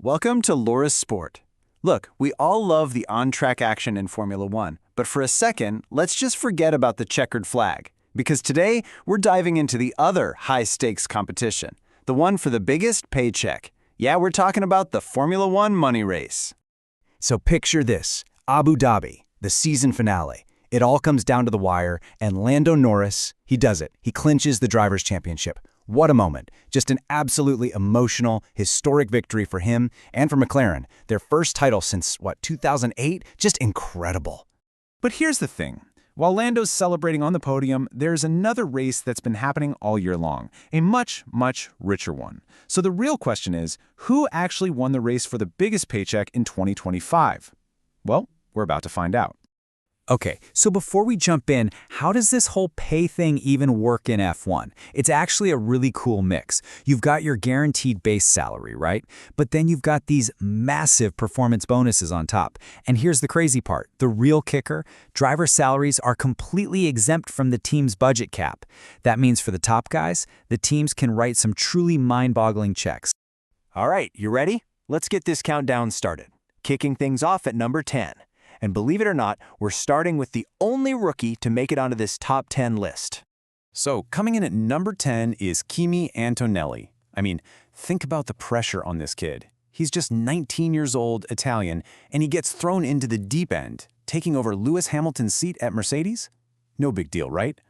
Welcome to Laurus Sport. Look, we all love the on-track action in Formula One, but for a second, let's just forget about the checkered flag. Because today, we're diving into the other high-stakes competition, the one for the biggest paycheck. Yeah, we're talking about the Formula One money race. So picture this, Abu Dhabi, the season finale. It all comes down to the wire, and Lando Norris, he does it. He clinches the Drivers' Championship. What a moment. Just an absolutely emotional, historic victory for him and for McLaren. Their first title since, 2008? Just incredible. But here's the thing. While Lando's celebrating on the podium, there's another race that's been happening all year long, a much, much richer one. So the real question is, who actually won the race for the biggest paycheck in 2025? Well, we're about to find out. Okay, so before we jump in, how does this whole pay thing even work in F1? It's actually a really cool mix. You've got your guaranteed base salary, right? But then you've got these massive performance bonuses on top. And here's the crazy part. The real kicker, driver salaries are completely exempt from the team's budget cap. That means for the top guys, the teams can write some truly mind-boggling checks. All right, you ready? Let's get this countdown started. Kicking things off at number 10. And believe it or not, we're starting with the only rookie to make it onto this top 10 list. So coming in at number 10 is Kimi Antonelli. I mean, think about the pressure on this kid. He's just 19 years old, Italian, and he gets thrown into the deep end, taking over Lewis Hamilton's seat at Mercedes? No big deal, right?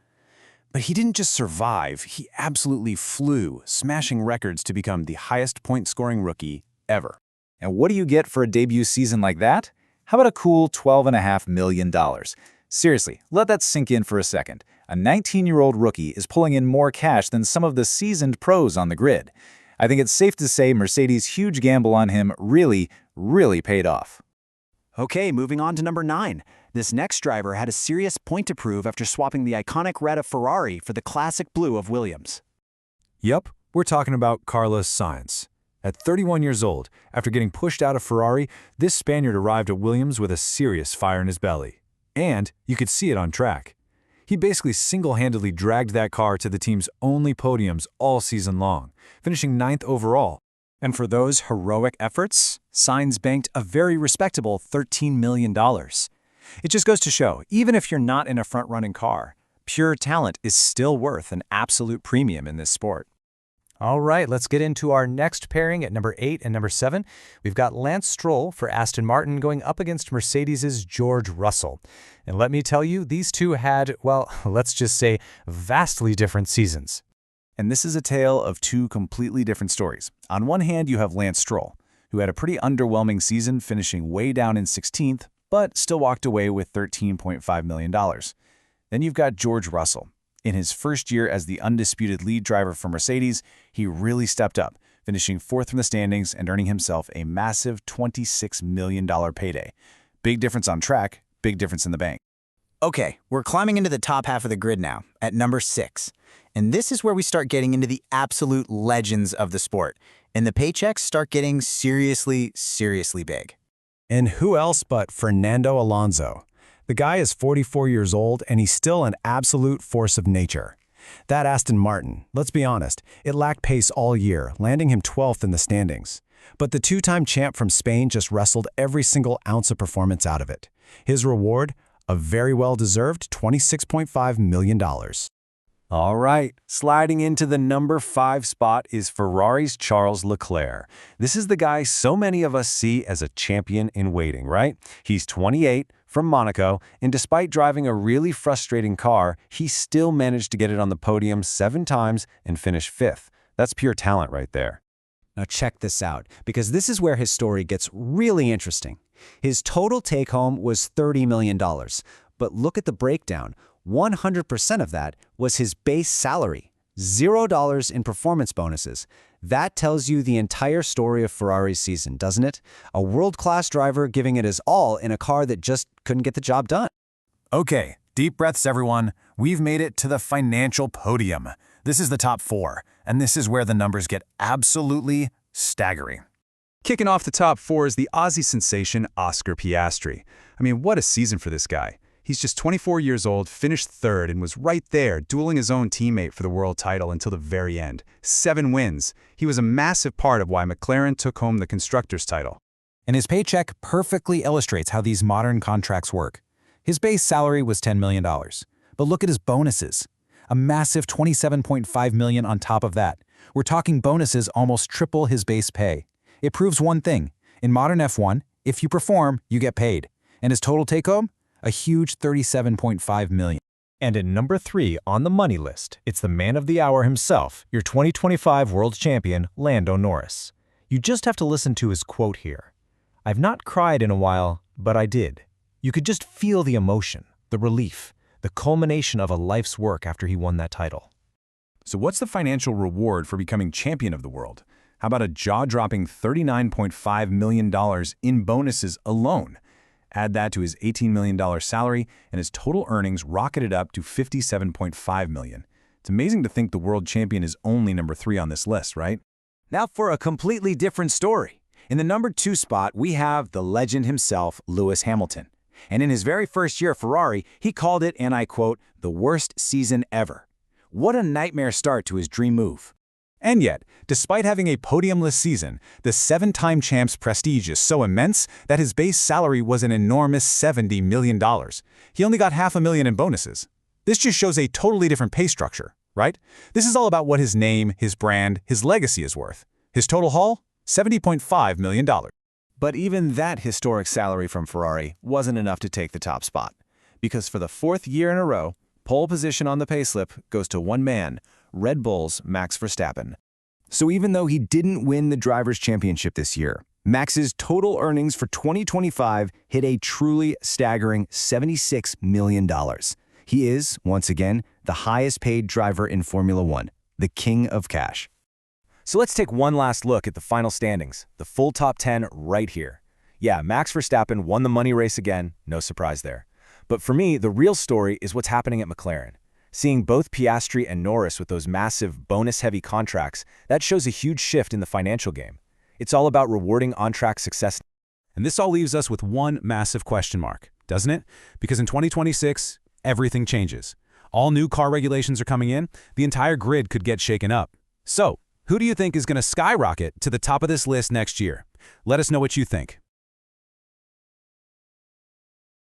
But he didn't just survive, he absolutely flew, smashing records to become the highest point-scoring rookie ever. And what do you get for a debut season like that? How about a cool $12.5 million? Seriously, let that sink in for a second. A 19-year-old rookie is pulling in more cash than some of the seasoned pros on the grid. I think it's safe to say Mercedes' huge gamble on him really paid off. Okay, moving on to number 9. This next driver had a serious point to prove after swapping the iconic red of Ferrari for the classic blue of Williams. Yep, we're talking about Carlos Sainz. At 31 years old, after getting pushed out of Ferrari, this Spaniard arrived at Williams with a serious fire in his belly. And you could see it on track. He basically single-handedly dragged that car to the team's only podiums all season long, finishing 9th overall. And for those heroic efforts, Sainz banked a very respectable $13 million. It just goes to show, even if you're not in a front-running car, pure talent is still worth an absolute premium in this sport. All right, let's get into our next pairing at number 8 and number 7. We've got Lance Stroll for Aston Martin going up against Mercedes' George Russell. And let me tell you, these two had, well, let's just say, vastly different seasons. And this is a tale of two completely different stories. On one hand, you have Lance Stroll, who had a pretty underwhelming season, finishing way down in 16th, but still walked away with $13.5 million. Then you've got George Russell. In his first year as the undisputed lead driver for Mercedes, he really stepped up, finishing 4th from the standings and earning himself a massive $26 million payday. Big difference on track, big difference in the bank. Okay, we're climbing into the top half of the grid now, at number 6. And this is where we start getting into the absolute legends of the sport. And the paychecks start getting seriously big. And who else but Fernando Alonso? The guy is 44 years old, and he's still an absolute force of nature. That Aston Martin, let's be honest, it lacked pace all year, landing him 12th in the standings. But the two-time champ from Spain just wrestled every single ounce of performance out of it. His reward? A very well-deserved $26.5 million. All right, sliding into the number 5 spot is Ferrari's Charles Leclerc. This is the guy so many of us see as a champion in waiting, right? He's 28, from Monaco, and despite driving a really frustrating car, he still managed to get it on the podium 7 times and finish 5th. That's pure talent right there. Now check this out, because this is where his story gets really interesting. His total take-home was $30 million, but look at the breakdown. 100% of that was his base salary, $0 in performance bonuses. That tells you the entire story of Ferrari's season, doesn't it? A world-class driver giving it his all in a car that just couldn't get the job done. Okay, deep breaths everyone. We've made it to the financial podium. This is the top 4, and this is where the numbers get absolutely staggering. Kicking off the top 4 is the Aussie sensation Oscar Piastri. I mean, what a season for this guy. He's just 24 years old, finished third, and was right there, dueling his own teammate for the world title until the very end. 7 wins. He was a massive part of why McLaren took home the constructors' title. And his paycheck perfectly illustrates how these modern contracts work. His base salary was $10 million. But look at his bonuses. A massive $27.5 million on top of that. We're talking bonuses almost triple his base pay. It proves one thing. In modern F1, if you perform, you get paid. And his total take-home? A huge $37.5 million. And at number 3 on the money list, it's the man of the hour himself, your 2025 world champion, Lando Norris. You just have to listen to his quote here. "I've not cried in a while, but I did." You could just feel the emotion, the relief, the culmination of a life's work after he won that title. So what's the financial reward for becoming champion of the world? How about a jaw-dropping $39.5 million in bonuses alone? Add that to his $18 million salary, and his total earnings rocketed up to $57.5 million. It's amazing to think the world champion is only number 3 on this list, right? Now for a completely different story. In the number 2 spot, we have the legend himself, Lewis Hamilton. And in his very first year at Ferrari, he called it, and I quote, the worst season ever. What a nightmare start to his dream move. And yet, despite having a podiumless season, the 7-time champ's prestige is so immense that his base salary was an enormous $70 million. He only got $500,000 in bonuses. This just shows a totally different pay structure, right? This is all about what his name, his brand, his legacy is worth. His total haul? $70.5 million. But even that historic salary from Ferrari wasn't enough to take the top spot. Because for the 4th year in a row, pole position on the payslip goes to one man, Red Bull's Max Verstappen. So even though he didn't win the Drivers' Championship this year, Max's total earnings for 2025 hit a truly staggering $76 million. He is, once again, the highest paid driver in Formula One, the king of cash. So let's take one last look at the final standings, the full top 10 right here. Yeah, Max Verstappen won the money race again, no surprise there. But for me, the real story is what's happening at McLaren. Seeing both Piastri and Norris with those massive bonus-heavy contracts, that shows a huge shift in the financial game. It's all about rewarding on-track success. And this all leaves us with one massive question mark, doesn't it? Because in 2026, everything changes. All new car regulations are coming in, the entire grid could get shaken up. So, who do you think is going to skyrocket to the top of this list next year? Let us know what you think.